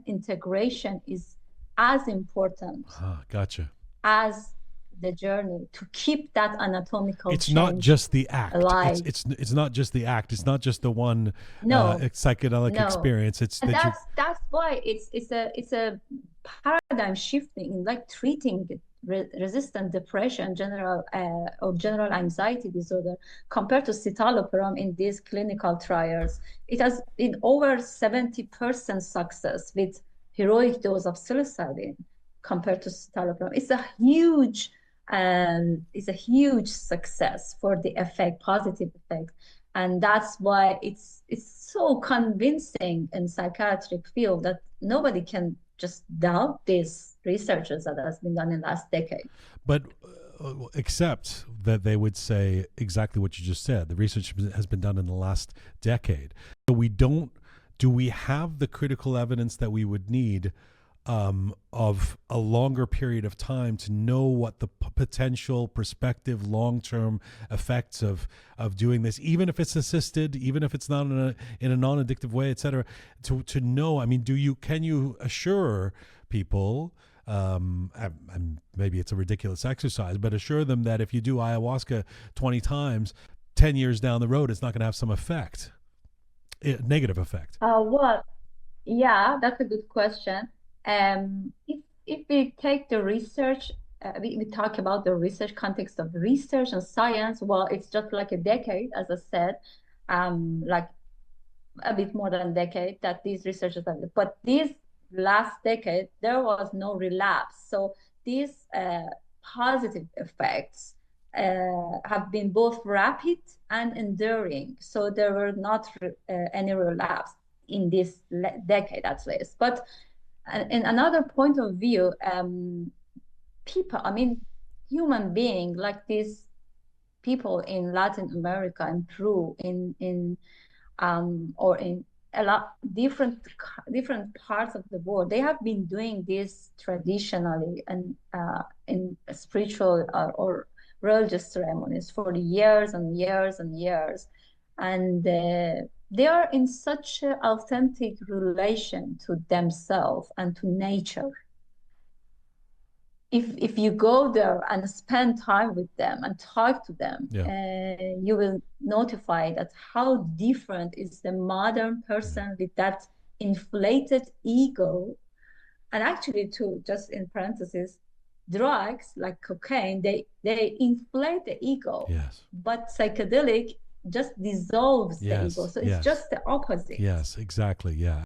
integration is as important Gotcha. as the journey to keep that anatomical It's not change just the act. It's alive. it's not just the act. It's not just the one No, psychedelic no. experience. It's And that you. that's why it's a paradigm shifting in like treating resistant depression, general or general anxiety disorder compared to citalopram in these clinical trials. It has been over 70% success with heroic dose of psilocybin compared to citalopram. It's a huge success for the effect, positive effect, and that's why it's so convincing in psychiatric field that nobody can just doubt these researches that has been done in the last decade. But except that they would say exactly what you just said. The research has been done in the last decade. So we don't. Do we have the critical evidence that we would need of a longer period of time to know what the potential prospective long-term effects of doing this, even if it's assisted, even if it's not in a non-addictive way, et cetera, to know? I mean, can you assure people, and maybe it's a ridiculous exercise, but assure them that if you do ayahuasca 20 times, 10 years down the road, it's not going to have some effect, negative effect? Well, yeah, that's a good question. If we take the research, we talk about the research context of research and science. Well, it's just like a decade, as I said, like a bit more than a decade that these researchers have. But this last decade, there was no relapse. So these positive effects have been both rapid and enduring. So there were not any relapse in this decade at least. But in another point of view, people, I mean, human being like these people in Latin America and Peru, or in a lot different parts of the world, they have been doing this traditionally and in spiritual or religious ceremonies for years and years and years, and they are in such an authentic relation to themselves and to nature. If you go there and spend time with them and talk to them, Yeah. you will notify that how different is the modern person with that inflated ego. And actually, too, just in parentheses, drugs like cocaine, they inflate the ego, Yes. but psychedelic just dissolves the ego. Yes. So it's Yes. just the opposite. Yes. Exactly. Yeah.